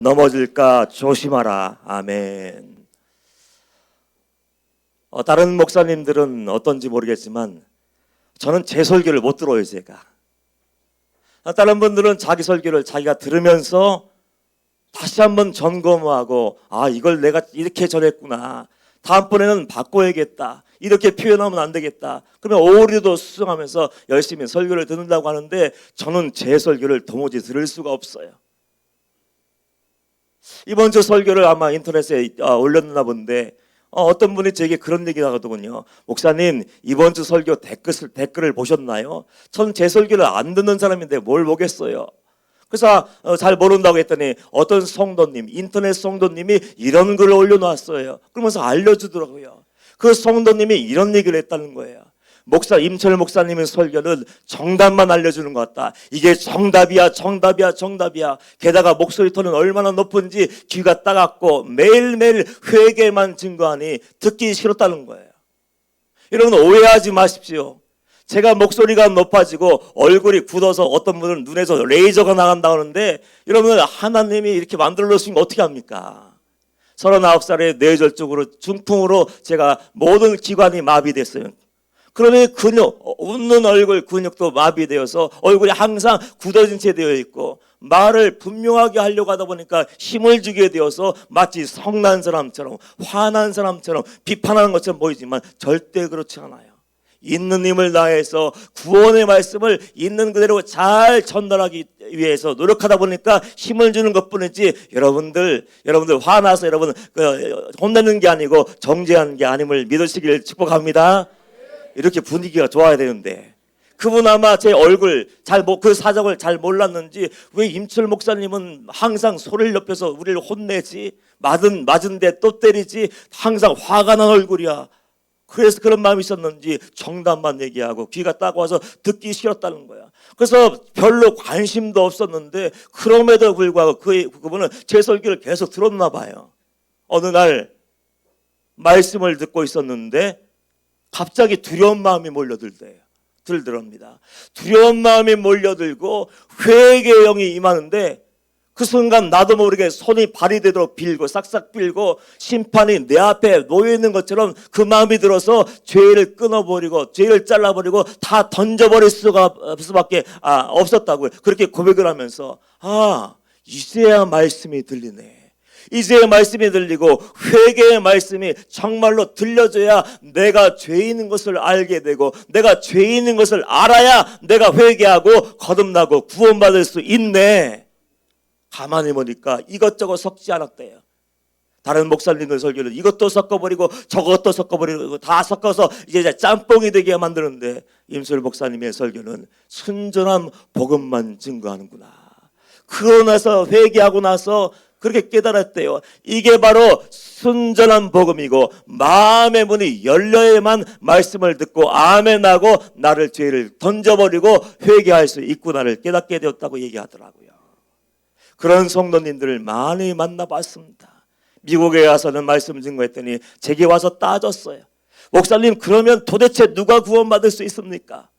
넘어질까 조심하라. 아멘. 다른 목사님들은 어떤지 모르겠지만 저는 제 설교를 못 들어요. 제가 다른 분들은 자기 설교를 자기가 들으면서 다시 한번 점검하고, 이걸 내가 이렇게 전했구나, 다음번에는 바꿔야겠다, 이렇게 표현하면 안 되겠다, 그러면 오류도 수정하면서 열심히 설교를 듣는다고 하는데 저는 제 설교를 도무지 들을 수가 없어요. 이번 주 설교를 아마 인터넷에 올렸나 본데 어떤 분이 제게 그런 얘기를 하거든요. 목사님, 이번 주 설교 댓글을 보셨나요? 저는 제 설교를 안 듣는 사람인데 뭘 보겠어요. 그래서 잘 모른다고 했더니 어떤 성도님, 인터넷 성도님이 이런 글을 올려놨어요. 그러면서 알려주더라고요. 그 성도님이 이런 얘기를 했다는 거예요. 임철 목사님의 설교는 정답만 알려주는 것 같다. 이게 정답이야. 게다가 목소리 톤은 얼마나 높은지 귀가 따갑고 매일매일 회개만 증거하니 듣기 싫었다는 거예요. 여러분, 오해하지 마십시오. 제가 목소리가 높아지고 얼굴이 굳어서 어떤 분은 눈에서 레이저가 나간다고 하는데, 여러분, 하나님이 이렇게 만들어 놓으신 거 어떻게 합니까? 39살에 뇌졸중으로 중풍으로 제가 모든 기관이 마비됐어요. 그러니 웃는 얼굴 근육도 마비되어서 얼굴이 항상 굳어진 채 되어 있고, 말을 분명하게 하려고 하다 보니까 힘을 주게 되어서 마치 성난 사람처럼, 화난 사람처럼, 비판하는 것처럼 보이지만 절대 그렇지 않아요. 있는 힘을 다해서 구원의 말씀을 있는 그대로 잘 전달하기 위해서 노력하다 보니까 힘을 주는 것뿐이지, 여러분들 화나서 여러분 혼내는 게 아니고 정죄하는 게 아님을 믿으시길 축복합니다. 이렇게 분위기가 좋아야 되는데, 그분 아마 제 얼굴 그 사정을 잘 몰랐는지 왜 임철 목사님은 항상 소리를 높여서 우리를 혼내지, 맞은데 또 때리지, 항상 화가 난 얼굴이야. 그래서 그런 마음이 있었는지 정답만 얘기하고 귀가 따가워서 듣기 싫었다는 거야. 그래서 별로 관심도 없었는데 그럼에도 불구하고 그분은 제 설교를 계속 들었나 봐요. 어느 날 말씀을 듣고 있었는데 갑자기 두려운 마음이 들더랍니다. 두려운 마음이 몰려들고 회개의 영이 임하는데, 그 순간 나도 모르게 손이 발이 되도록 빌고 싹싹 빌고 심판이 내 앞에 놓여 있는 것처럼 그 마음이 들어서 죄를 끊어버리고 죄를 잘라버리고 다 던져버릴 수밖에 없었다고요. 그렇게 고백을 하면서 이제야 말씀이 들리네. 이제 말씀이 들리고 회개의 말씀이 정말로 들려줘야 내가 죄인인 것을 알게 되고, 내가 죄인인 것을 알아야 내가 회개하고 거듭나고 구원받을 수 있네. 가만히 보니까 이것저것 섞지 않았대요. 다른 목사님들 설교는 이것도 섞어버리고 저것도 섞어버리고 다 섞어서 이제 짬뽕이 되게 만드는데, 임철 목사님의 설교는 순전한 복음만 증거하는구나. 그러고 나서 회개하고 나서 그렇게 깨달았대요. 이게 바로 순전한 복음이고, 마음의 문이 열려야만 말씀을 듣고 아멘하고 나를 죄를 던져버리고 회개할 수 있구나를 깨닫게 되었다고 얘기하더라고요. 그런 성도님들을 많이 만나봤습니다. 미국에 가서는 말씀 증거했더니 제게 와서 따졌어요. 목사님, 그러면 도대체 누가 구원받을 수 있습니까?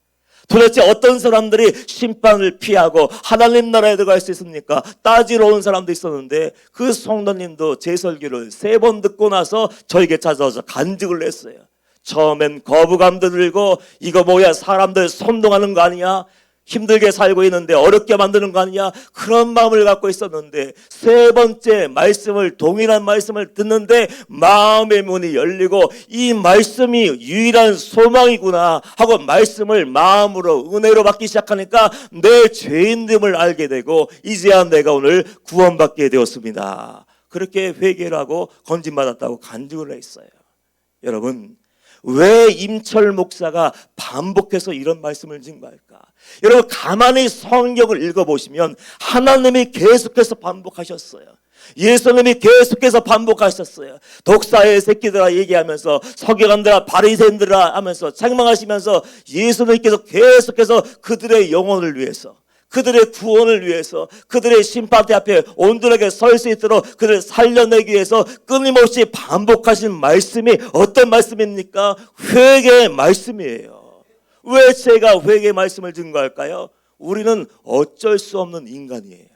도대체 어떤 사람들이 심판을 피하고 하나님 나라에 들어갈 수 있습니까? 따지러 온 사람도 있었는데, 그 성도님도 제 설교를 3번 듣고 나서 저에게 찾아와서 간증을 했어요. 처음엔 거부감도 들고, 이거 뭐야, 사람들 선동하는 거 아니야? 힘들게 살고 있는데 어렵게 만드는 거 아니냐, 그런 마음을 갖고 있었는데, 3번째 동일한 말씀을 듣는데 마음의 문이 열리고, 이 말씀이 유일한 소망이구나 하고 말씀을 마음으로 은혜로 받기 시작하니까 내 죄인됨을 알게 되고, 이제야 내가 오늘 구원받게 되었습니다. 그렇게 회개를 하고 건진받았다고 간증을 했어요. 여러분, 왜 임철 목사가 반복해서 이런 말씀을 증거할까? 여러분, 가만히 성경을 읽어보시면 하나님이 계속해서 반복하셨어요. 예수님이 계속해서 반복하셨어요. 독사의 새끼들아 얘기하면서, 서기관들아 바리새인들아 하면서 책망하시면서 예수님께서 계속해서 그들의 영혼을 위해서, 그들의 구원을 위해서, 그들의 심판대 앞에 온전하게 설 수 있도록 그들을 살려내기 위해서 끊임없이 반복하신 말씀이 어떤 말씀입니까? 회개의 말씀이에요. 왜 제가 회개의 말씀을 증거할까요? 우리는 어쩔 수 없는 인간이에요.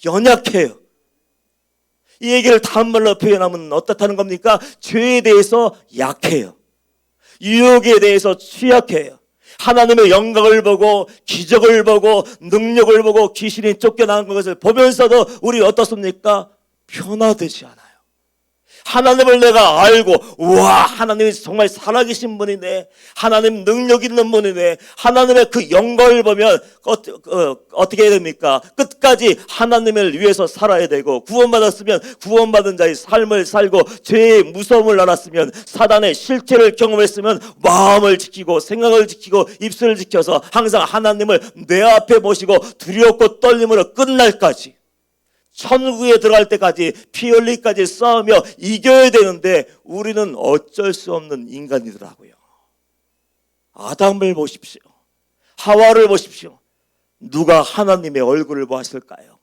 연약해요. 이 얘기를 다른 말로 표현하면 어떻다는 겁니까? 죄에 대해서 약해요. 유혹에 대해서 취약해요. 하나님의 영광을 보고 기적을 보고 능력을 보고 귀신이 쫓겨나는 것을 보면서도 우리 어떻습니까? 변화되지 않아요. 하나님을 내가 알고, 우와, 하나님이 정말 살아계신 분이네, 하나님 능력 있는 분이네, 하나님의 그 영광을 보면 어떻게 해야 됩니까? 끝까지 하나님을 위해서 살아야 되고, 구원받았으면 구원받은 자의 삶을 살고, 죄의 무서움을 알았으면, 사단의 실체를 경험했으면 마음을 지키고 생각을 지키고 입술을 지켜서 항상 하나님을 내 앞에 모시고 두렵고 떨림으로 끝날까지, 천국에 들어갈 때까지 피 흘리기까지 싸우며 이겨야 되는데 우리는 어쩔 수 없는 인간이더라고요. 아담을 보십시오. 하와를 보십시오. 누가 하나님의 얼굴을 보았을까요?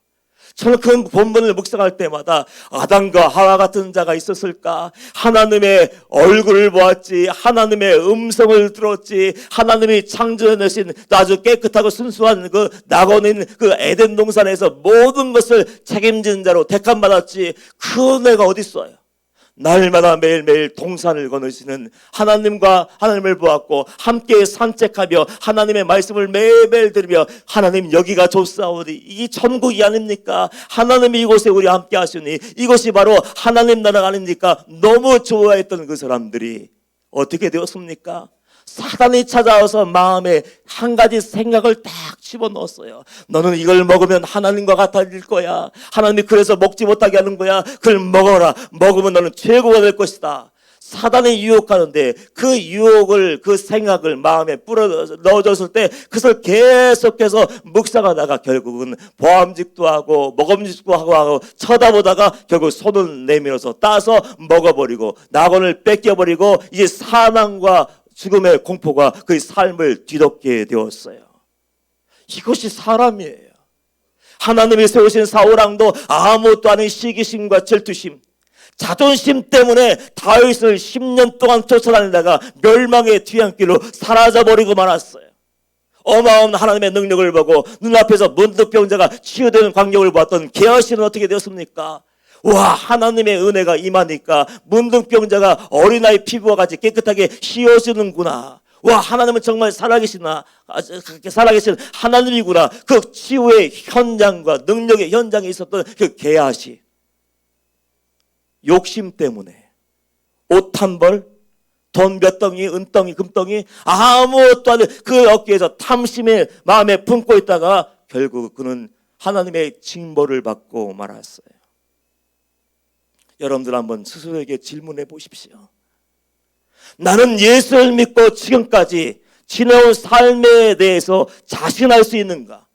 저는 그 본문을 묵상할 때마다 아담과 하와 같은 자가 있었을까? 하나님의 얼굴을 보았지, 하나님의 음성을 들었지, 하나님이 창조해내신 아주 깨끗하고 순수한 그 낙원인 그 에덴 동산에서 모든 것을 책임진 자로 택함받았지, 그 은혜가 어디 있어요? 날마다 매일매일 동산을 거느시는 하나님과 하나님을 보았고 함께 산책하며 하나님의 말씀을 매일매일 들으며 하나님 여기가 좋사오니 이 천국이 아닙니까? 하나님이 이곳에 우리 함께 하시니 이것이 바로 하나님 나라가 아닙니까? 너무 좋아했던 그 사람들이 어떻게 되었습니까? 사단이 찾아와서 마음에 한 가지 생각을 딱 집어넣었어요. 너는 이걸 먹으면 하나님과 같아질 거야. 하나님이 그래서 먹지 못하게 하는 거야. 그걸 먹어라. 먹으면 너는 최고가 될 것이다. 사단이 유혹하는데 그 유혹을, 그 생각을 마음에 뿌려 넣어줬을 때 그것을 계속해서 묵상하다가 결국은 보암직도 하고 먹음직도 하고 쳐다보다가 결국 손을 내밀어서 따서 먹어버리고 낙원을 뺏겨버리고 이제 사망과 죽음의 공포가 그의 삶을 뒤덮게 되었어요. 이것이 사람이에요. 하나님이 세우신 사울왕도 아무것도 아닌 시기심과 질투심, 자존심 때문에 다윗을 10년 동안 쫓아다니다가 멸망의 뒤안길로 사라져버리고 말았어요. 어마어마한 하나님의 능력을 보고 눈앞에서 문득병자가 치유되는 광경을 보았던 게하시는 어떻게 되었습니까? 와, 하나님의 은혜가 임하니까 문둥병자가 어린아이 피부와 같이 깨끗하게 휘어지는구나. 와, 하나님은 정말 살아계시나, 살아계신 하나님이구나. 그 치유의 현장과 능력의 현장에 있었던 그 게하시, 욕심 때문에 옷 한 벌, 돈 몇 덩이, 은덩이, 금덩이 아무것도 안 돼. 그 어깨에서 탐심의 마음에 품고 있다가 결국 그는 하나님의 징벌을 받고 말았어요. 여러분들 한번 스스로에게 질문해 보십시오. 나는 예수를 믿고 지금까지 지내온 삶에 대해서 자신할 수 있는가?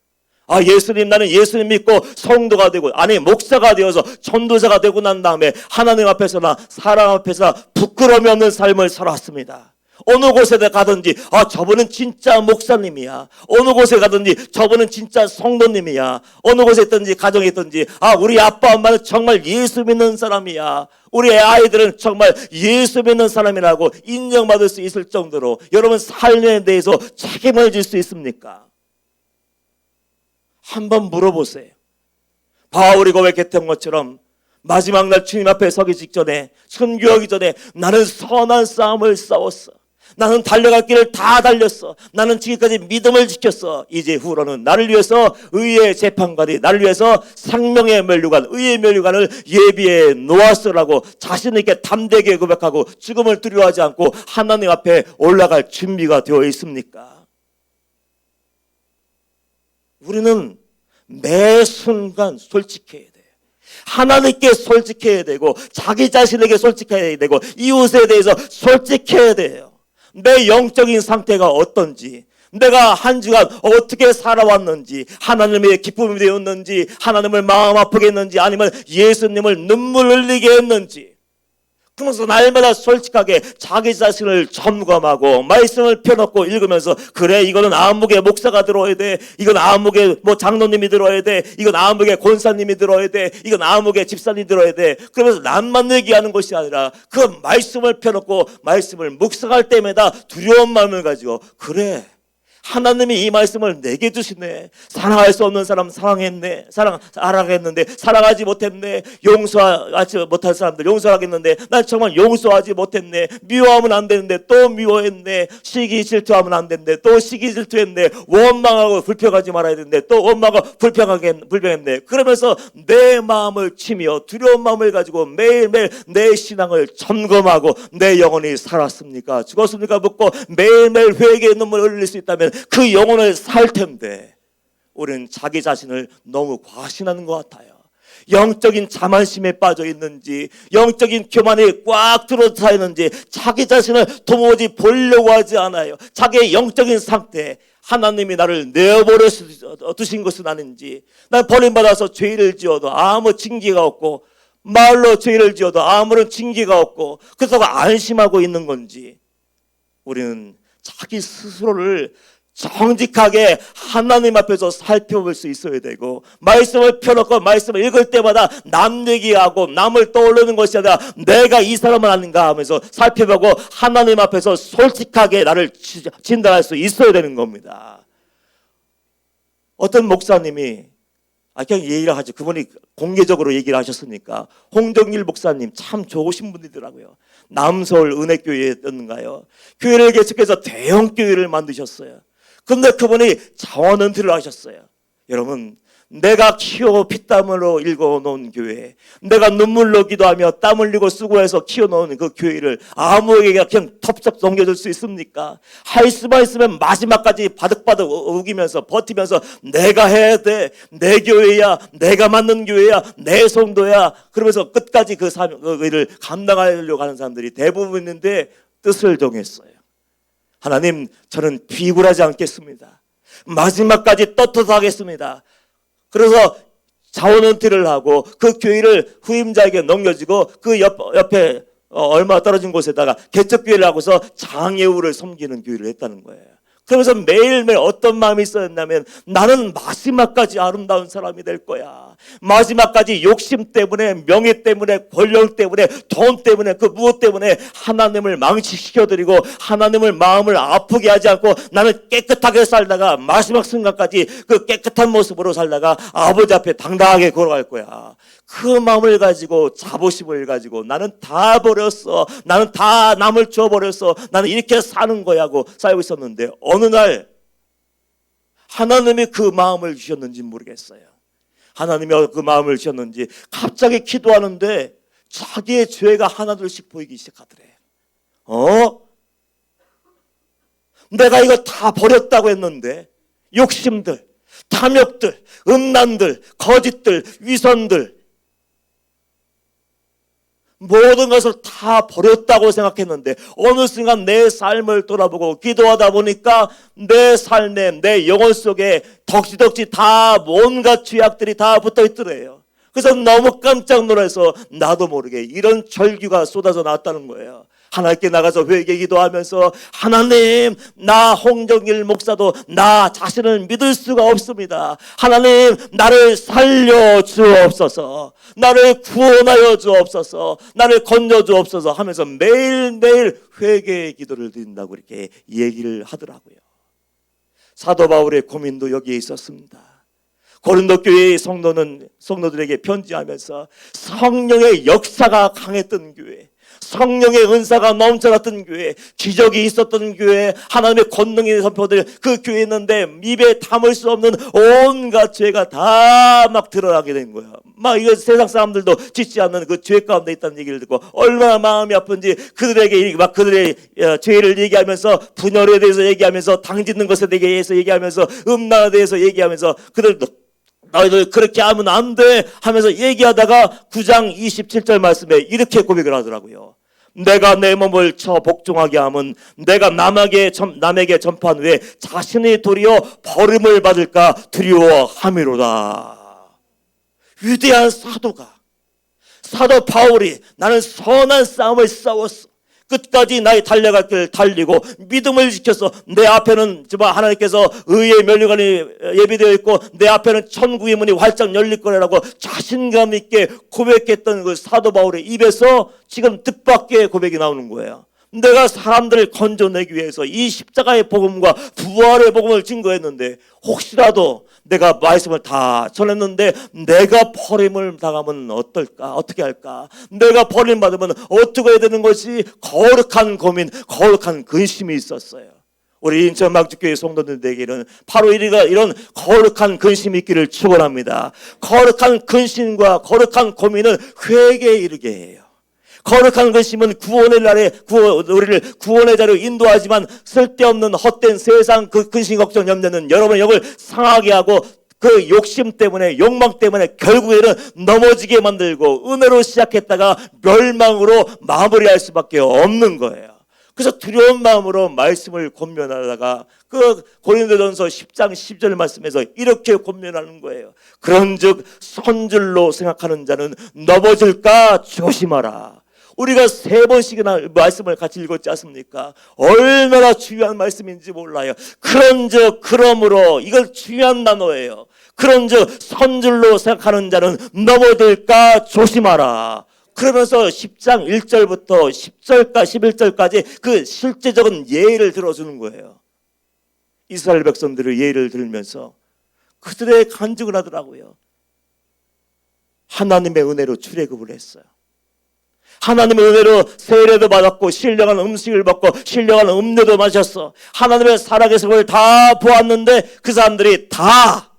아, 예수님, 나는 예수님 믿고 성도가 되고, 아니 목사가 되어서 전도자가 되고 난 다음에 하나님 앞에서나 사람 앞에서 부끄러움이 없는 삶을 살았습니다. 어느 곳에 가든지 아, 저분은 진짜 목사님이야. 어느 곳에 가든지 저분은 진짜 성도님이야. 어느 곳에 있든지 가정에 있든지 아, 우리 아빠 엄마는 정말 예수 믿는 사람이야. 우리 아이들은 정말 예수 믿는 사람이라고 인정받을 수 있을 정도로 여러분 삶에 대해서 책임을 질 수 있습니까? 한번 물어보세요. 바울이 고백했던 것처럼 마지막 날 주님 앞에 서기 직전에, 순교하기 전에 나는 선한 싸움을 싸웠어. 나는 달려갈 길을 다 달렸어. 나는 지금까지 믿음을 지켰어. 이제 후로는 나를 위해서 의의 재판관이, 나를 위해서 생명의 면류관, 의의 면류관을 예비해 놓았으라고 자신 있게 담대하게 고백하고 죽음을 두려워하지 않고 하나님 앞에 올라갈 준비가 되어 있습니까? 우리는 매 순간 솔직해야 돼요. 하나님께 솔직해야 되고 자기 자신에게 솔직해야 되고 이웃에 대해서 솔직해야 돼요. 내 영적인 상태가 어떤지, 내가 한 주간 어떻게 살아왔는지, 하나님의 기쁨이 되었는지, 하나님을 마음 아프게 했는지, 아니면 예수님을 눈물 흘리게 했는지, 그러면서 날마다 솔직하게 자기 자신을 점검하고 말씀을 펴놓고 읽으면서 그래, 이거는 아무개 목사가 들어야 돼, 이건 아무개 뭐 장로님이 들어야 돼, 이건 아무개 권사님이 들어야 돼, 이건 아무개 집사님이 들어야 돼. 그러면서 남만 얘기하는 것이 아니라 그 말씀을 펴놓고 말씀을 묵상할 때마다 두려운 마음을 가지고 그래, 하나님이 이 말씀을 내게 주시네. 사랑할 수 없는 사람 사랑했네. 사랑하겠는데 사랑하지 못했네. 용서하지 못할 사람들 용서하겠는데 난 정말 용서하지 못했네. 미워하면 안 되는데 또 미워했네. 시기 질투하면 안 되는데 또 시기 질투했네. 원망하고 불평하지 말아야 되는데 또 원망하고 불평했네. 그러면서 내 마음을 치며 두려운 마음을 가지고 매일매일 내 신앙을 점검하고 내 영혼이 살았습니까? 죽었습니까? 묻고 매일매일 회개의 눈물을 흘릴 수 있다면 그 영혼을 살 텐데 우리는 자기 자신을 너무 과신하는 것 같아요. 영적인 자만심에 빠져 있는지 영적인 교만이 꽉 들어차 있는지 자기 자신을 도무지 보려고 하지 않아요. 자기의 영적인 상태, 하나님이 나를 내어버려 두신 것은 아닌지, 난 버림받아서 죄를 지어도 아무 징계가 없고 말로 죄를 지어도 아무런 징계가 없고 그래서 안심하고 있는 건지, 우리는 자기 스스로를 정직하게 하나님 앞에서 살펴볼 수 있어야 되고, 말씀을 펴놓고 말씀을 읽을 때마다 남 얘기하고 남을 떠올리는 것이 아니라 내가 이 사람은 아닌가 하면서 살펴보고 하나님 앞에서 솔직하게 나를 진단할 수 있어야 되는 겁니다. 어떤 목사님이 그냥 얘기를 하죠. 그분이 공개적으로 얘기를 하셨으니까. 홍정일 목사님 참 좋으신 분이더라고요. 남서울 은혜교회였는가요? 교회를 개척해서 대형 교회를 만드셨어요. 근데 그분이 자원 은퇴를 하셨어요. 여러분, 내가 키워 피땀으로 읽어놓은 교회, 내가 눈물로 기도하며 땀 흘리고 수고해서 키워놓은 그 교회를 아무에게 그냥 텁텁 넘겨줄 수 있습니까? 할 수만 있으면 마지막까지 바득바득 우기면서 버티면서 내가 해야 돼, 내 교회야, 내가 만든 교회야, 내 성도야, 그러면서 끝까지 그 일을 감당하려고 하는 사람들이 대부분 있는데 뜻을 정했어요. 하나님, 저는 비굴하지 않겠습니다. 마지막까지 떳떳하겠습니다. 그래서 자원 은퇴를 하고 그 교회를 후임자에게 넘겨주고 그 옆에 얼마 떨어진 곳에다가 개척교회를 하고서 장애우를 섬기는 교회를 했다는 거예요. 그러면서 매일매일 어떤 마음이 있었냐면, 나는 마지막까지 아름다운 사람이 될 거야. 마지막까지 욕심 때문에, 명예 때문에, 권력 때문에, 돈 때문에, 그 무엇 때문에 하나님을 망치시켜드리고 하나님을 마음을 아프게 하지 않고 나는 깨끗하게 살다가 마지막 순간까지 그 깨끗한 모습으로 살다가 아버지 앞에 당당하게 걸어갈 거야. 그 마음을 가지고, 자부심을 가지고 나는 다 버렸어, 나는 다 남을 줘버렸어, 나는 이렇게 사는 거야 하고 살고 있었는데, 어느 날 하나님이 그 마음을 주셨는지 모르겠어요. 하나님이 그 마음을 주셨는지 갑자기 기도하는데 자기의 죄가 하나둘씩 보이기 시작하더래. 내가 이거 다 버렸다고 했는데, 욕심들, 탐욕들, 음란들, 거짓들, 위선들, 모든 것을 다 버렸다고 생각했는데 어느 순간 내 삶을 돌아보고 기도하다 보니까 내 삶에, 내 영혼 속에 덕지덕지 다 온갖 죄악들이 다 붙어 있더래요. 그래서 너무 깜짝 놀라서 나도 모르게 이런 절규가 쏟아져 나왔다는 거예요. 하나님께 나가서 회개 기도하면서, 하나님, 나 홍정일 목사도 나 자신을 믿을 수가 없습니다. 하나님, 나를 살려 주옵소서, 나를 구원하여 주옵소서, 나를 건져 주옵소서 하면서 매일매일 회개의 기도를 드린다고 이렇게 얘기를 하더라고요. 사도 바울의 고민도 여기에 있었습니다. 고린도 교회의 성도들에게 편지하면서 성령의 역사가 강했던 교회, 성령의 은사가 넘쳐났던 교회, 기적이 있었던 교회, 하나님의 권능의 선포들, 그 교회에 있는데 입에 담을 수 없는 온갖 죄가 다 막 드러나게 된 거예요. 막 이거 세상 사람들도 짓지 않는 그 죄 가운데 있다는 얘기를 듣고 얼마나 마음이 아픈지 그들에게 막 그들의 죄를 얘기하면서, 분열에 대해서 얘기하면서, 당짓는 것에 대해서 얘기하면서, 음란에 대해서 얘기하면서, 그들도 너희들 그렇게 하면 안 돼 하면서 얘기하다가 9장 27절 말씀에 이렇게 고백을 하더라고요. 내가 내 몸을 쳐 복종하게 함은 내가 남에게 전파한 후에 자신이 도리어 버림을 받을까 두려워함이로다. 위대한 사도 바울이 나는 선한 싸움을 싸웠어, 끝까지 나의 달려갈 길을 달리고 믿음을 지켜서 내 앞에는 정말 하나님께서 의의 면류관이 예비되어 있고 내 앞에는 천국의 문이 활짝 열릴 거라고 자신감 있게 고백했던 그 사도 바울의 입에서 지금 뜻밖의 고백이 나오는 거예요. 내가 사람들을 건져내기 위해서 이 십자가의 복음과 부활의 복음을 증거했는데 혹시라도 내가 말씀을 다 전했는데 내가 버림을 당하면 어떨까? 어떻게 할까? 내가 버림받으면 어떻게 해야 되는 것이 거룩한 고민, 거룩한 근심이 있었어요. 우리 인천 막주교회 성도들에게는 바로 이런 거룩한 근심이 있기를 축원합니다. 거룩한 근심과 거룩한 고민은 회개에 이르게 해요. 거룩한 근심은 구원의 날에 우리를 구원의 자리로 인도하지만 쓸데없는 헛된 세상 그 근심 걱정 염려는 여러분의 영을 상하게 하고 그 욕심 때문에 욕망 때문에 결국에는 넘어지게 만들고 은혜로 시작했다가 멸망으로 마무리할 수밖에 없는 거예요. 그래서 두려운 마음으로 말씀을 권면하다가 그 고린도전서 10장 10절 말씀에서 이렇게 권면하는 거예요. 그런즉 선줄로 생각하는 자는 넘어질까 조심하라. 우리가 3번씩이나 말씀을 같이 읽었지 않습니까? 얼마나 중요한 말씀인지 몰라요. 그런즉 그러므로 이걸 중요한 단어예요. 그런즉 선줄로 생각하는 자는 넘어질까 조심하라. 그러면서 10장 1절부터 10절까지 11절까지 그 실제적인 예를 들어주는 거예요. 이스라엘 백성들의 예를 들면서 그들의 간증을 하더라고요. 하나님의 은혜로 출애굽을 했어요. 하나님의 은혜로 세례도 받았고 신령한 음식을 먹고 신령한 음료도 마셨어. 하나님의 살아계신 걸 다 보았는데 그 사람들이 다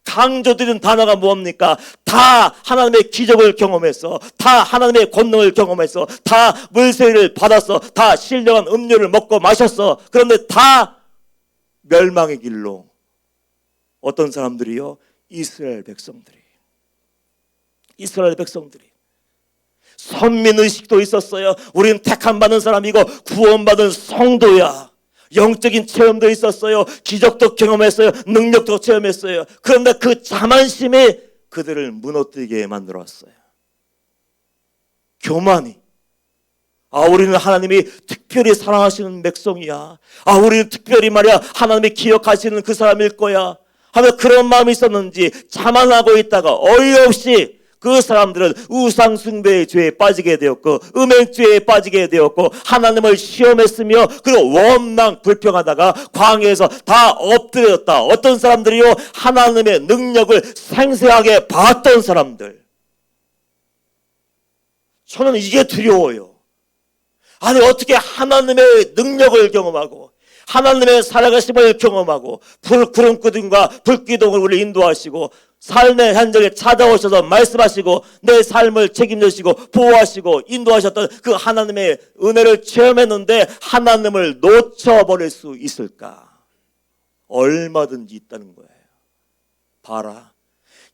강조드리는 단어가 뭡니까? 다 하나님의 기적을 경험했어. 다 하나님의 권능을 경험했어. 다 물세례를 받았어. 다 신령한 음료를 먹고 마셨어. 그런데 다 멸망의 길로. 어떤 사람들이요? 이스라엘 백성들이. 선민의식도 있었어요. 우리는 택함 받은 사람이고 구원받은 성도야. 영적인 체험도 있었어요. 기적도 경험했어요. 능력도 체험했어요. 그런데 그 자만심이 그들을 무너뜨리게 만들었어요. 교만이. 우리는 하나님이 특별히 사랑하시는 백성이야. 우리는 특별히 말이야 하나님이 기억하시는 그 사람일 거야 하며 그런 마음이 있었는지 자만하고 있다가 어이없이 그 사람들은 우상 숭배의 죄에 빠지게 되었고 음행죄에 빠지게 되었고 하나님을 시험했으며 그리고 원망 불평하다가 광야에서 다 엎드렸다. 어떤 사람들이요? 하나님의 능력을 생생하게 봤던 사람들. 저는 이게 두려워요. 아니 어떻게 하나님의 능력을 경험하고 하나님의 살아가심을 경험하고 구름기둥과 불기둥을 우리 인도하시고 삶의 현장에 찾아오셔서 말씀하시고 내 삶을 책임지시고 보호하시고 인도하셨던 그 하나님의 은혜를 체험했는데 하나님을 놓쳐버릴 수 있을까? 얼마든지 있다는 거예요. 봐라.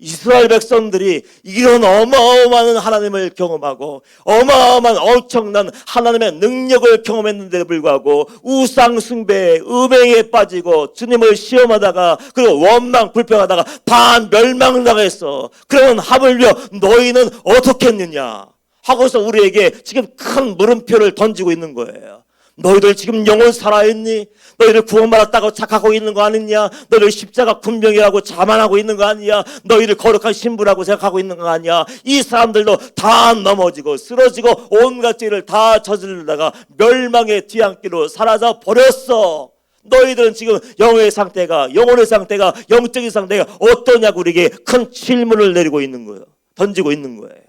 이스라엘 백성들이 이런 어마어마한 하나님을 경험하고 어마어마한 엄청난 하나님의 능력을 경험했는데도 불구하고 우상 숭배에 음행에 빠지고 주님을 시험하다가 그리고 원망 불평하다가 다 멸망당했어. 그러면 하물며 너희는 어떻게 했느냐 하고서 우리에게 지금 큰 물음표를 던지고 있는 거예요. 너희들 지금 영혼 살아있니? 너희들 구원받았다고 착각하고 있는 거 아니냐? 너희들 십자가 군병이라고 자만하고 있는 거 아니냐? 너희들 거룩한 신부라고 생각하고 있는 거 아니냐? 이 사람들도 다 넘어지고 쓰러지고 온갖 죄를 다 저지르다가 멸망의 뒤안길로 사라져 버렸어. 너희들은 지금 영혼의 상태가 영적인 상태가 어떠냐고 우리에게 큰 질문을 내리고 있는 거예요. 던지고 있는 거예요.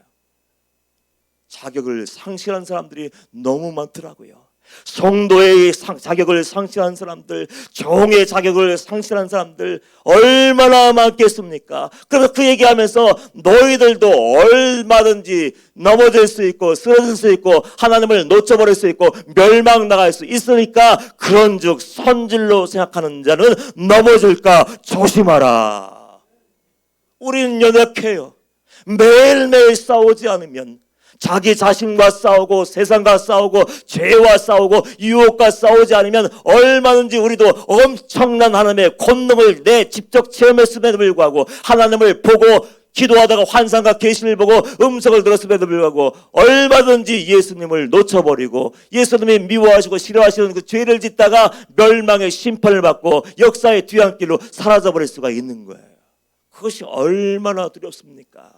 자격을 상실한 사람들이 너무 많더라고요. 성도의 자격을 상실한 사람들, 종의 자격을 상실한 사람들 얼마나 많겠습니까? 그래서 그 얘기하면서 너희들도 얼마든지 넘어질 수 있고 쓰러질 수 있고 하나님을 놓쳐버릴 수 있고 멸망 나갈 수 있으니까 그런즉 선질로 생각하는 자는 넘어질까 조심하라. 우리는 연약해요. 매일매일 싸우지 않으면 자기 자신과 싸우고 세상과 싸우고 죄와 싸우고 유혹과 싸우지 않으면 얼마든지 우리도 엄청난 하나님의 권능을 내 직접 체험했음에도 불구하고 하나님을 보고 기도하다가 환상과 계시를 보고 음성을 들었음에도 불구하고 얼마든지 예수님을 놓쳐버리고 예수님이 미워하시고 싫어하시는 그 죄를 짓다가 멸망의 심판을 받고 역사의 뒤안길로 사라져버릴 수가 있는 거예요. 그것이 얼마나 두렵습니까?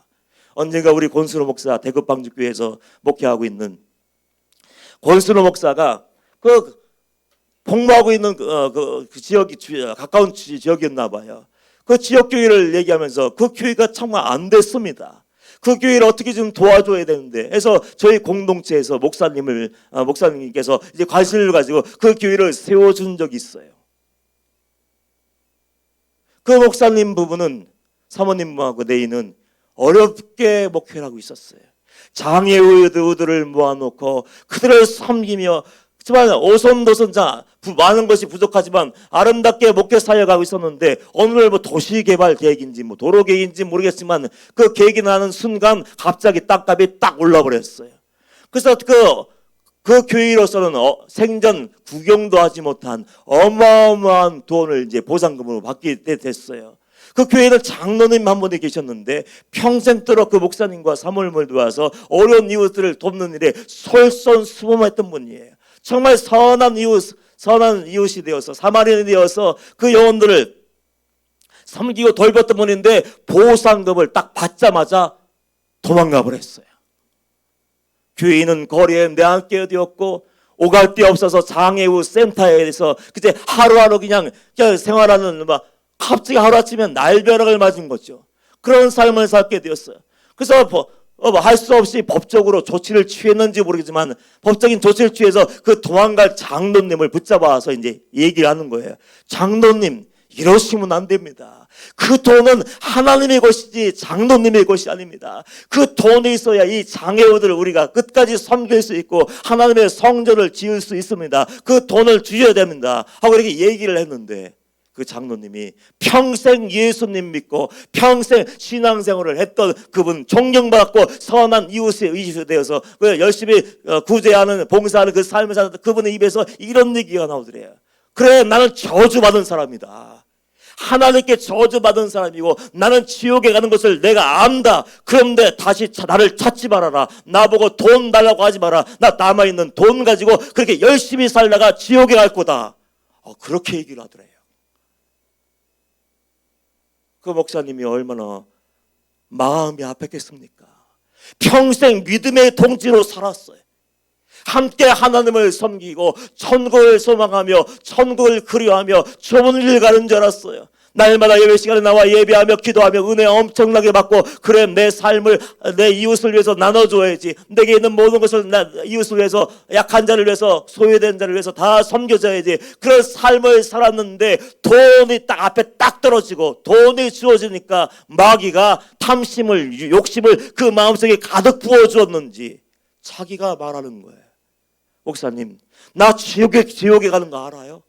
언젠가 우리 권순호 목사 대구 방주교회에서 목회하고 있는 권순호 목사가 그 복무하고 있는 그 지역이 가까운 지역이었나 봐요. 그 지역 교회를 얘기하면서 그 교회가 정말 안 됐습니다. 그 교회를 어떻게 좀 도와줘야 되는데, 해서 저희 공동체에서 목사님께서 이제 관심을 가지고 그 교회를 세워준 적이 있어요. 그 목사님 부부는, 사모님하고 내인은 어렵게 목회를 하고 있었어요. 장애 의들을 모아놓고 그들을 섬기며, 정말 오손도손 많은 것이 부족하지만 아름답게 목회 사역하고 있었는데, 어느 날 뭐 도시개발 계획인지 뭐 도로 계획인지 모르겠지만 그 계획이 나는 순간 갑자기 땅값이 딱 올라버렸어요. 그래서 그 교회로서는 생전 구경도 하지 못한 어마어마한 돈을 이제 보상금으로 받게 됐어요. 그 교회는 장로님 한 분이 계셨는데 평생도록 그 목사님과 사모님을 도와서 어려운 이웃들을 돕는 일에 솔선수범했던 분이에요. 정말 선한 이웃이 되어서, 사마리안이 되어서 그 영혼들을 섬기고 돌봤던 분인데, 보상금을 딱 받자마자 도망가 버렸어요. 교인은 거리에 내앉게 되었고, 오갈 데 없어서 장애우 센터에서 그제 하루하루 그냥 생활하는, 막 갑자기 하루아침에 날벼락을 맞은 거죠. 그런 삶을 살게 되었어요. 그래서 할 수 없이 법적으로 조치를 취했는지 모르겠지만 법적인 조치를 취해서 그 도망갈 장로님을 붙잡아서 이제 얘기를 하는 거예요. 장로님, 이러시면 안 됩니다. 그 돈은 하나님의 것이지 장로님의 것이 아닙니다. 그 돈이 있어야 이 장애우들을 우리가 끝까지 섬길 수 있고 하나님의 성전을 지을 수 있습니다. 그 돈을 주셔야 됩니다 하고 이렇게 얘기를 했는데, 그 장로님이 평생 예수님 믿고 평생 신앙생활을 했던 그분, 존경받고 선한 이웃이 되어서 열심히 구제하는, 봉사하는 그 삶을 살았던 그분의 입에서 이런 얘기가 나오더래요. 그래, 나는 저주받은 사람이다. 하나님께 저주받은 사람이고 나는 지옥에 가는 것을 내가 안다. 그런데 다시 나를 찾지 말아라. 나보고 돈 달라고 하지 마라. 나 남아있는 돈 가지고 그렇게 열심히 살다가 지옥에 갈 거다. 그렇게 얘기를 하더래요. 그 목사님이 얼마나 마음이 아팠겠습니까? 평생 믿음의 동지로 살았어요. 함께 하나님을 섬기고 천국을 소망하며 천국을 그리워하며 좁은 길 가는 줄 알았어요. 날마다 예배 시간에 나와 예배하며 기도하며 은혜 엄청나게 받고, 그래 내 삶을 내 이웃을 위해서 나눠줘야지, 내게 있는 모든 것을 이웃을 위해서, 약한 자를 위해서, 소외된 자를 위해서 다 섬겨줘야지, 그런 삶을 살았는데 돈이 딱 앞에 딱 떨어지고 돈이 주어지니까 마귀가 탐심을, 욕심을 그 마음속에 가득 부어주었는지 자기가 말하는 거예요. 목사님, 나 지옥에 가는 거 알아요?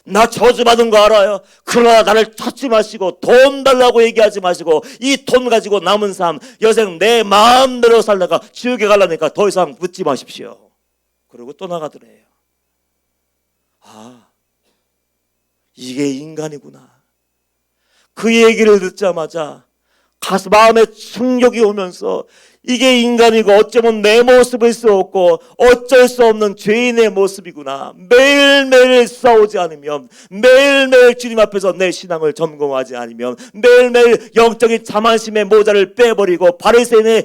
나 저주받은 거 알아요? 그러나 나를 찾지 마시고 돈 달라고 얘기하지 마시고 이 돈 가지고 남은 삶 여생 내 마음대로 살다가 지옥에 가려니까 더 이상 묻지 마십시오. 그러고 또 나가더래요. 이게 인간이구나. 그 얘기를 듣자마자 가슴 마음에 충격이 오면서, 이게 인간이고 어쩌면 내 모습일 수 없고 어쩔 수 없는 죄인의 모습이구나. 매일매일 싸우지 않으면, 매일매일 주님 앞에서 내 신앙을 점검하지 않으면, 매일매일 영적인 자만심의 모자를 빼버리고 바리새인의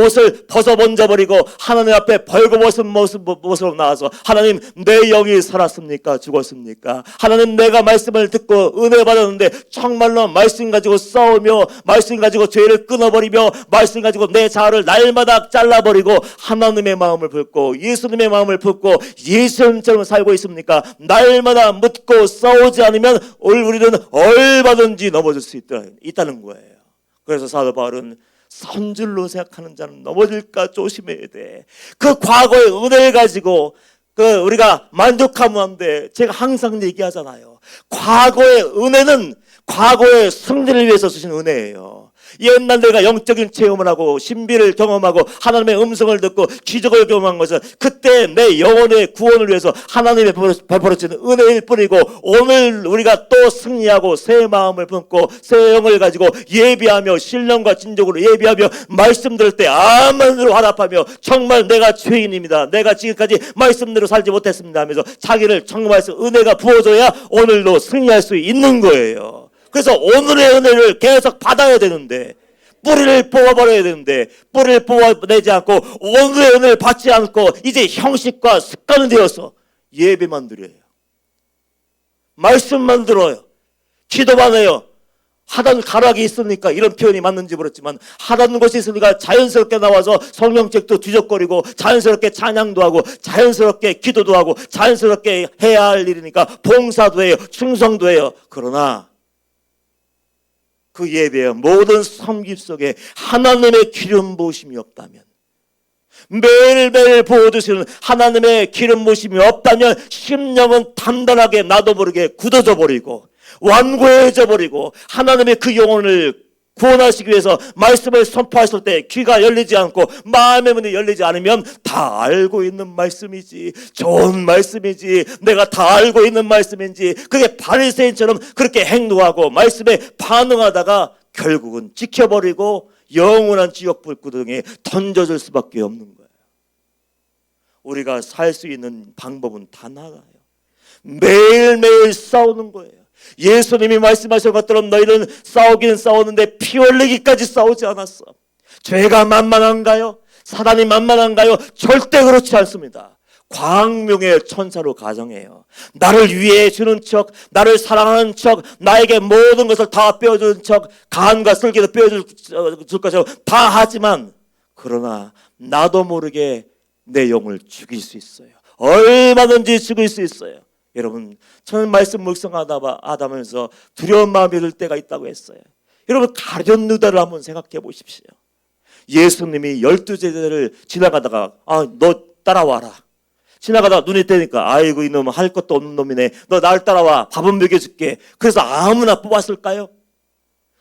옷을 벗어번져버리고 하나님 앞에 벌거벗은 모습으로 나와서, 하나님 내 영이 살았습니까? 죽었습니까? 하나님 내가 말씀을 듣고 은혜 받았는데 정말로 말씀 가지고 싸우며, 말씀 가지고 죄를 끊어버리며, 말씀 가지고 내 자아를 날마다 잘라버리고 하나님의 마음을 품고 예수님의 마음을 품고 예수님처럼 살고 있습니까? 날마다 묻고 싸우지 않으면 우리는 얼마든지 넘어질 수 있다는 거예요. 그래서 사도 바울은 선줄로 생각하는 자는 넘어질까 조심해야 돼. 그 과거의 은혜를 가지고 우리가 만족하면 안 돼. 제가 항상 얘기하잖아요. 과거의 은혜는 과거의 승리를 위해서 주신 은혜예요. 옛날 내가 영적인 체험을 하고 신비를 경험하고 하나님의 음성을 듣고 기적을 경험한 것은 그때 내 영혼의 구원을 위해서 하나님의 베풀어주는 은혜일 뿐이고, 오늘 우리가 또 승리하고 새 마음을 품고 새 영을 가지고 예비하며 신령과 진정으로 예비하며 말씀 들을 때 아멘으로 화답하며, 정말 내가 죄인입니다, 내가 지금까지 말씀대로 살지 못했습니다 하면서 자기를 청구해서 은혜가 부어줘야 오늘도 승리할 수 있는 거예요. 그래서 오늘의 은혜를 계속 받아야 되는데 뿌리를 뽑아버려야 되는데 뿌리를 뽑아내지 않고 오늘의 은혜를 받지 않고 이제 형식과 습관이 되어서 예배만 드려요. 말씀만 들어요. 기도만 해요. 하던 가락이 있으니까 이런 표현이 맞는지 모르겠지만 하던 것이 있으니까 자연스럽게 나와서 성경책도 뒤적거리고 자연스럽게 찬양도 하고 자연스럽게 기도도 하고 자연스럽게 해야 할 일이니까 봉사도 해요. 충성도 해요. 그러나 그 예배의 모든 섬김 속에 하나님의 기름 부으심이 없다면, 매일매일 부어주시는 하나님의 기름 부으심이 없다면 심령은 단단하게 나도 모르게 굳어져 버리고 완고해져 버리고 하나님의 그 영혼을 구원하시기 위해서 말씀을 선포하실 때 귀가 열리지 않고 마음의 문이 열리지 않으면 다 알고 있는 말씀이지, 좋은 말씀이지, 내가 다 알고 있는 말씀인지 그게 바리새인처럼 그렇게 행동하고 말씀에 반응하다가 결국은 지켜버리고 영원한 지옥 불구덩이에 던져질 수밖에 없는 거예요. 우리가 살 수 있는 방법은 단 하나예요. 매일매일 싸우는 거예요. 예수님이 말씀하신 것처럼 너희는 싸우긴 싸우는데 피 흘리기까지 싸우지 않았어. 죄가 만만한가요? 사단이 만만한가요? 절대 그렇지 않습니다. 광명의 천사로 가정해요. 나를 위해 주는 척, 나를 사랑하는 척, 나에게 모든 것을 다 빼어주는 척, 간과 쓸개도 빼어줄 것처럼 다 하지만, 그러나 나도 모르게 내 영을 죽일 수 있어요. 얼마든지 죽일 수 있어요. 여러분, 저는 말씀 묵상하다면서 두려운 마음이 들 때가 있다고 했어요. 여러분, 가룟 유다를 한번 생각해 보십시오. 예수님이 12제자를 지나가다가 너 따라와라. 지나가다가 눈이 떼니까 아이고 이놈 할 것도 없는 놈이네. 너 날 따라와. 밥은 먹여줄게. 그래서 아무나 뽑았을까요?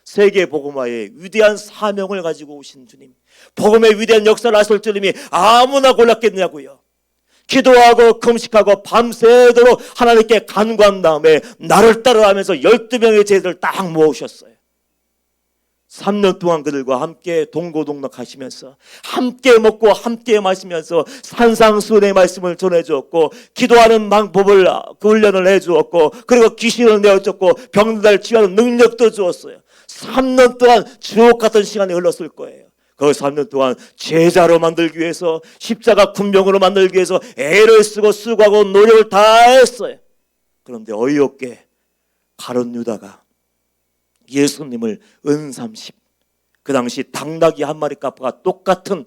세계 복음화의 위대한 사명을 가지고 오신 주님, 복음의 위대한 역사를 하실 주님이 아무나 골랐겠냐고요. 기도하고 금식하고 밤새도록 하나님께 간구한 다음에 나를 따라하면서 12명의 제자를 딱 모으셨어요. 3년 동안 그들과 함께 동고동락 하시면서 함께 먹고 함께 마시면서 산상수훈의 말씀을 전해주었고, 기도하는 방법을 그 훈련을 해주었고, 그리고 귀신을 내어줬고 병들을 치유하는 능력도 주었어요. 3년 동안 주옥 같은 시간이 흘렀을 거예요. 그 3년 동안 제자로 만들기 위해서, 십자가 군병으로 만들기 위해서 애를 쓰고 수고하고 노력을 다 했어요. 그런데 어이없게 가룟 유다가 예수님을 은 30, 그 당시 당나귀 한 마리 값과 똑같은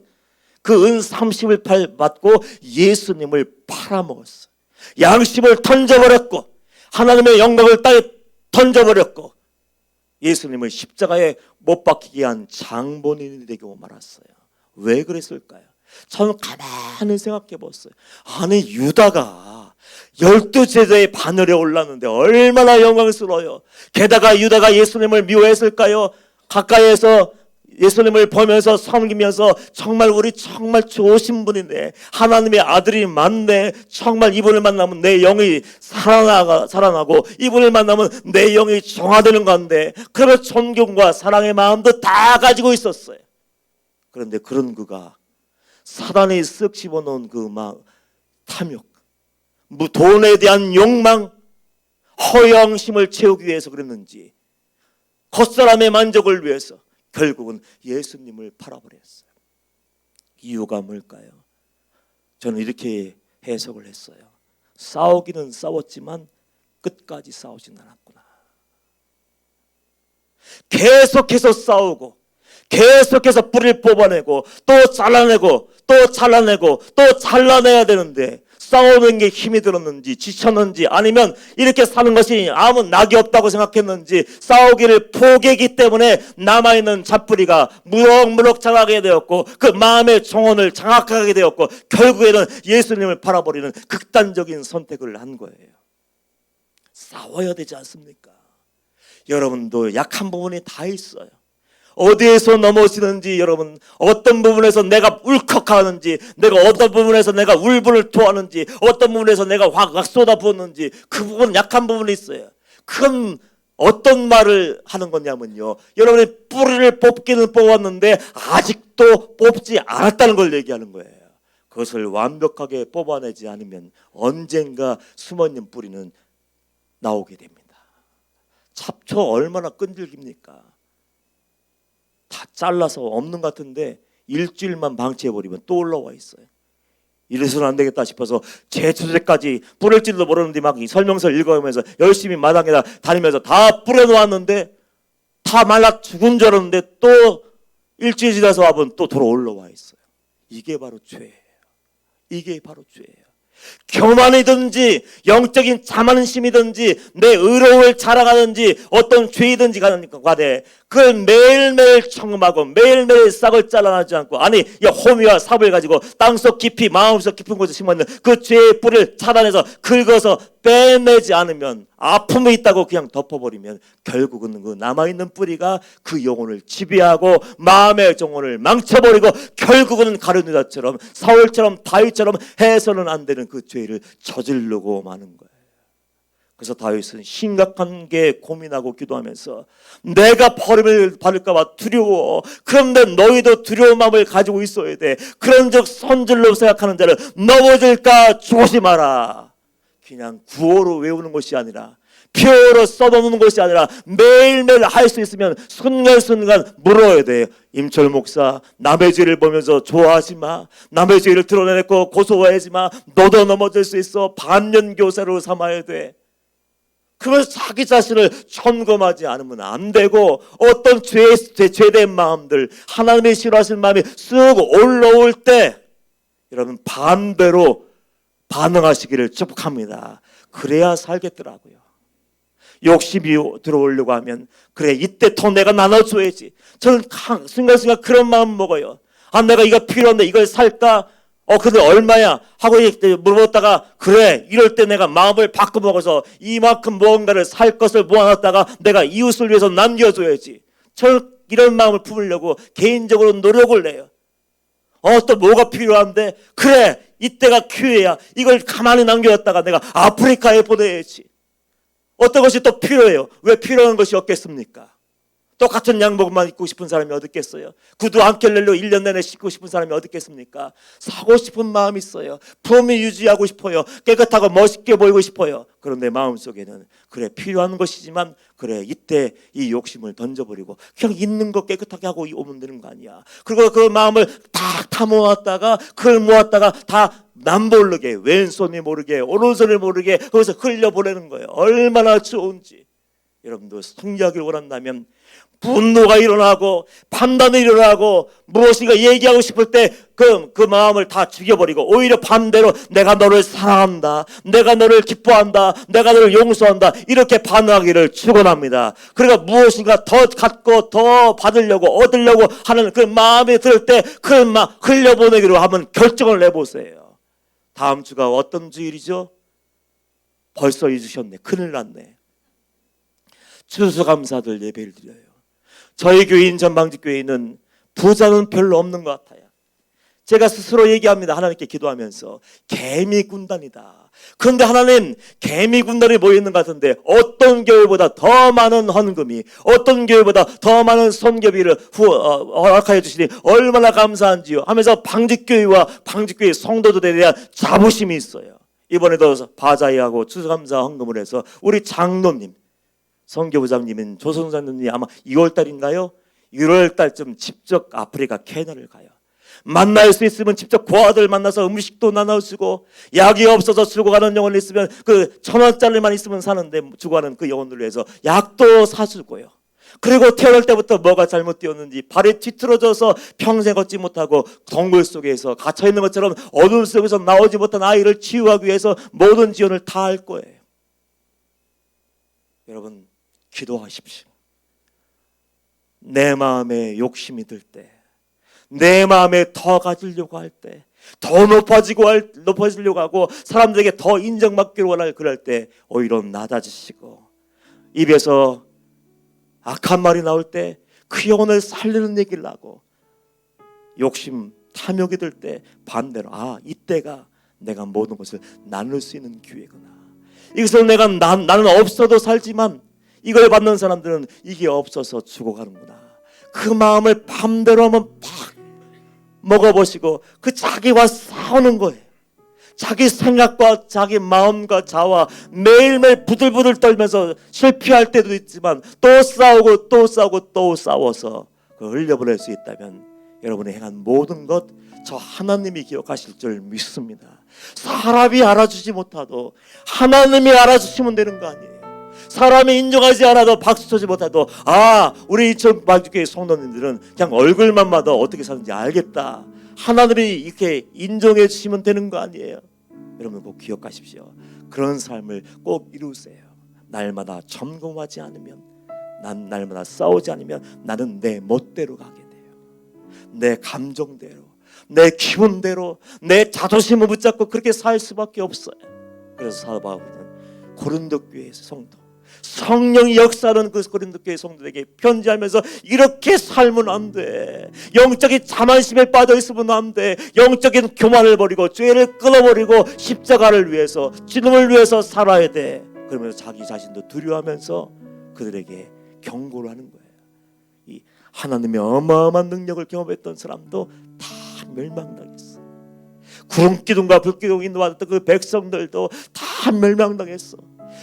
그 은 30을 받고 예수님을 팔아먹었어요. 양심을 던져버렸고 하나님의 영광을 땅에 던져버렸고 예수님을 십자가에 못 박히게 한 장본인이 되고 말았어요. 왜 그랬을까요? 저는 가만히 생각해 봤어요. 아니, 유다가 12제자의 바늘에 올랐는데 얼마나 영광스러워요. 게다가 유다가 예수님을 미워했을까요? 가까이에서 예수님을 보면서 섬기면서 정말 우리 정말 좋으신 분이네, 하나님의 아들이 맞네, 정말 이분을 만나면 내 영이 살아나고 이분을 만나면 내 영이 정화되는 건데, 그런 존경과 사랑의 마음도 다 가지고 있었어요. 그런데 그런 그가 사단이 쓱 집어넣은 그 탐욕, 돈에 대한 욕망, 허영심을 채우기 위해서 그랬는지, 겉사람의 만족을 위해서 결국은 예수님을 팔아버렸어요. 이유가 뭘까요? 저는 이렇게 해석을 했어요. 싸우기는 싸웠지만 끝까지 싸우진 않았구나. 계속해서 싸우고 계속해서 뿌리를 뽑아내고 또 잘라내고 또 잘라내고 또 잘라내야 되는데, 싸우는 게 힘이 들었는지 지쳤는지 아니면 이렇게 사는 것이 아무 낙이 없다고 생각했는지 싸우기를 포기했기 때문에 남아있는 잡뿌리가 무럭무럭 자라게 되었고 그 마음의 정원을 장악하게 되었고 결국에는 예수님을 팔아버리는 극단적인 선택을 한 거예요. 싸워야 되지 않습니까? 여러분도 약한 부분이 다 있어요. 어디에서 넘어지는지, 여러분 어떤 부분에서 내가 울컥하는지, 내가 어떤 부분에서 내가 울분을 토하는지, 어떤 부분에서 내가 확 쏟아부었는지, 그 부분 약한 부분이 있어요. 그건 어떤 말을 하는 거냐면요, 여러분이 뿌리를 뽑기는 뽑았는데 아직도 뽑지 않았다는 걸 얘기하는 거예요. 그것을 완벽하게 뽑아내지 않으면 언젠가 숨어있는 뿌리는 나오게 됩니다. 잡초 얼마나 끈질깁니까? 다 잘라서 없는 것 같은데 일주일만 방치해버리면 또 올라와 있어요. 이래서는 안 되겠다 싶어서 제초제까지 뿌릴지도 모르는데 막 이 설명서를 읽어가면서 열심히 마당에다 다니면서 다 뿌려놓았는데 다 말라 죽은 줄 알았는데 또 일주일 지나서 와보면 또 돌아 올라와 있어요. 이게 바로 죄예요. 이게 바로 죄예요. 교만이든지 영적인 자만심이든지 내 의로움을 자랑하든지 어떤 죄이든지 간에 그걸 매일매일 청음하고 매일매일 싹을 잘라내지 않고, 아니 이 호미와 삽을 가지고 땅속 깊이 마음속 깊은 곳에 심어있는 그 죄의 뿌리를 차단해서 긁어서 빼내지 않으면, 아픔이 있다고 그냥 덮어버리면 결국은 그 남아있는 뿌리가 그 영혼을 지배하고 마음의 정혼을 망쳐버리고 결국은 가룟유다처럼 사울처럼 다윗처럼 해서는 안 되는 그 죄를 저지르고 마는 거예요. 그래서 다윗은 심각한 게 고민하고 기도하면서 내가 버림을 받을까 봐 두려워. 그런데 너희도 두려운 마음을 가지고 있어야 돼. 그런즉 손질로 생각하는 자를 넘어질까 조심하라. 그냥 구호로 외우는 것이 아니라, 표로 써놓는 것이 아니라 매일매일 할 수 있으면 순간순간 물어야 돼. 임철 목사, 남의 죄를 보면서 좋아하지 마. 남의 죄를 드러내고 고소하지 마. 너도 넘어질 수 있어. 반면교사로 삼아야 돼. 그러면서 자기 자신을 점검하지 않으면 안 되고, 어떤 죄된 마음들, 하나님이 싫어하실 마음이 쓱 올라올 때 여러분 반대로 반응하시기를 축복합니다. 그래야 살겠더라고요. 욕심이 들어오려고 하면 그래 이때 더 내가 나눠줘야지. 저는 순간순간 그런 마음 먹어요. 아 내가 이거 필요한데 이걸 살까? 근데 얼마야? 하고 물어봤다가 그래 이럴 때 내가 마음을 바꿔먹어서 이만큼 무언가를 살 것을 모아놨다가 내가 이웃을 위해서 남겨줘야지. 저는 이런 마음을 품으려고 개인적으로 노력을 내요. 또 뭐가 필요한데? 그래 이때가 기회야. 이걸 가만히 남겨뒀다가 내가 아프리카에 보내야지. 어떤 것이 또 필요해요. 왜 필요한 것이 없겠습니까? 똑같은 양복만 입고 싶은 사람이 어디 있겠어요? 구두 한 켤레로 1년 내내 신고 싶은 사람이 어디 있겠습니까? 사고 싶은 마음이 있어요. 품위 유지하고 싶어요. 깨끗하고 멋있게 보이고 싶어요. 그런데 마음속에는 그래 필요한 것이지만 그래 이때 이 욕심을 던져버리고 그냥 있는 거 깨끗하게 하고 오면 되는 거 아니야. 그리고 그 마음을 다 모았다가 그걸 모았다가 다 남모르게 왼손이 모르게 오른손이 모르게 거기서 흘려보내는 거예요. 얼마나 좋은지. 여러분도 승리하기를 원한다면 분노가 일어나고 판단이 일어나고 무엇인가 얘기하고 싶을 때 그 마음을 다 죽여버리고 오히려 반대로 내가 너를 사랑한다, 내가 너를 기뻐한다, 내가 너를 용서한다 이렇게 반응하기를 축원합니다. 그러니까 무엇인가 더 갖고 더 받으려고 얻으려고 하는 그 마음이 들 때 그 마음 흘려보내기로 한번 결정을 내보세요. 다음 주가 어떤 주일이죠? 벌써 잊으셨네. 큰일 났네. 추수감사들 예배를 드려요. 저희 교회인 전방직교회는 부자는 별로 없는 것 같아요. 제가 스스로 얘기합니다. 하나님께 기도하면서 개미 군단이다. 그런데 하나님 개미 군단이 모여있는 것 같은데 어떤 교회보다 더 많은 헌금이, 어떤 교회보다 더 많은 선교비를 허락하여 주시니 얼마나 감사한지요 하면서 방직교회와 방직교회 성도들에 대한 자부심이 있어요. 이번에도 바자회하고 추수감사 헌금을 해서 우리 장로님, 선교부장님인 조성장님이 아마 2월달인가요? 1월달쯤 직접 아프리카 케냐를 가요. 만날 수 있으면 직접 고아들 만나서 음식도 나눠주고, 약이 없어서 죽어가는 영혼이 있으면 그 1,000원짜리만 있으면 사는데 죽어가는 그 영혼들을 위해서 약도 사주고요. 그리고 태어날 때부터 뭐가 잘못되었는지 발이 뒤틀어져서 평생 걷지 못하고 동굴 속에서 갇혀있는 것처럼 어둠 속에서 나오지 못한 아이를 치유하기 위해서 모든 지원을 다 할 거예요. 여러분 기도하십시오. 내 마음에 욕심이 들 때, 내 마음에 더 가지려고 할 때, 더 높아지려고 하고 사람들에게 더 인정받기를 원할 그럴 때 오히려 낮아지시고, 입에서 악한 말이 나올 때 그 영혼을 살리는 얘기를 하고, 욕심 탐욕이 들 때 반대로 이때가 내가 모든 것을 나눌 수 있는 기회구나. 이것을 나는 없어도 살지만 이걸 받는 사람들은 이게 없어서 죽어가는구나. 그 마음을 밤대로 한번 팍 먹어보시고 그 자기와 싸우는 거예요. 자기 생각과 자기 마음과 자와 매일매일 부들부들 떨면서 실패할 때도 있지만 또 싸우고 또 싸우고 또 싸워서 그 흘려보낼 수 있다면 여러분이 행한 모든 것 저 하나님이 기억하실 줄 믿습니다. 사람이 알아주지 못하도 하나님이 알아주시면 되는 거 아니에요. 사람이 인정하지 않아도 박수 쳐지 못해도 우리 이천방주교회 성도님들은 그냥 얼굴만 봐도 어떻게 사는지 알겠다. 하나님이 이렇게 인정해 주시면 되는 거 아니에요. 여러분 꼭 기억하십시오. 그런 삶을 꼭 이루세요. 날마다 점검하지 않으면, 날마다 싸우지 않으면 나는 내 멋대로 가게 돼요. 내 감정대로, 내 기분대로, 내 자존심을 붙잡고 그렇게 살 수밖에 없어요. 그래서 사도 바울은 고린도 교회의 성도, 성령이 역사하는 그 고린도 교회 성도에게 편지하면서 이렇게 살면 안 돼. 영적인 자만심에 빠져 있으면 안 돼. 영적인 교만을 버리고 죄를 끊어버리고 십자가를 위해서, 주님을 위해서 살아야 돼. 그러면서 자기 자신도 두려워하면서 그들에게 경고를 하는 거예요. 이 하나님의 어마어마한 능력을 경험했던 사람도 다 멸망당했어. 구름 기둥과 불 기둥이 왔던 그 백성들도 다 멸망당했어.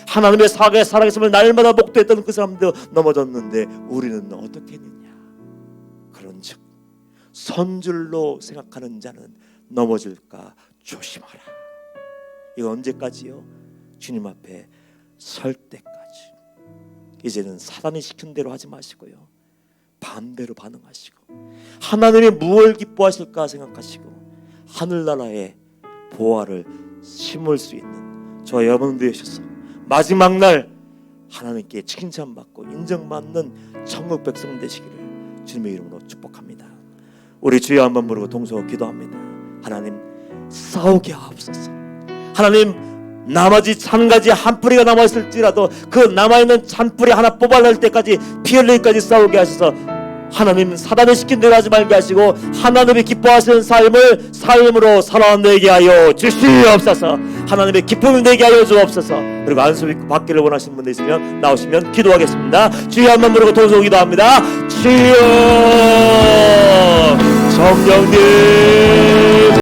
하나님의 사과에 살아계심을 날마다 목도했던 그 사람도 넘어졌는데 우리는 어떻게 했느냐. 그런즉 선줄로 생각하는 자는 넘어질까 조심하라. 이거 언제까지요? 주님 앞에 설 때까지. 이제는 사단이 시킨 대로 하지 마시고요, 반대로 반응하시고 하나님이 무엇을 기뻐하실까 생각하시고 하늘나라의 보화를 심을 수 있는 저 여러분 되셔서 마지막 날 하나님께 칭찬받고 인정받는 천국 백성 되시기를 주님의 이름으로 축복합니다. 우리 주여 한번 부르고 동서 기도합니다. 하나님 싸우게 하옵소서. 하나님 나머지 잔가지 한 뿌리가 남았을지라도 그 남아있는 잔뿌리 하나 뽑아낼 때까지 피 흘리기까지 싸우게 하셔서 하나님 사단을 시킨 대로 하지 말게 하시고 하나님이 기뻐하시는 삶을 삶으로 살아내게 하여 주시옵소서. 하나님의 기쁨을 내게 하여 주옵소서. 그리고 안수 받기를 원하시는 분들 있으면 나오시면 기도하겠습니다. 주여 한번 부르고 동서 기도합니다. 주여 성령님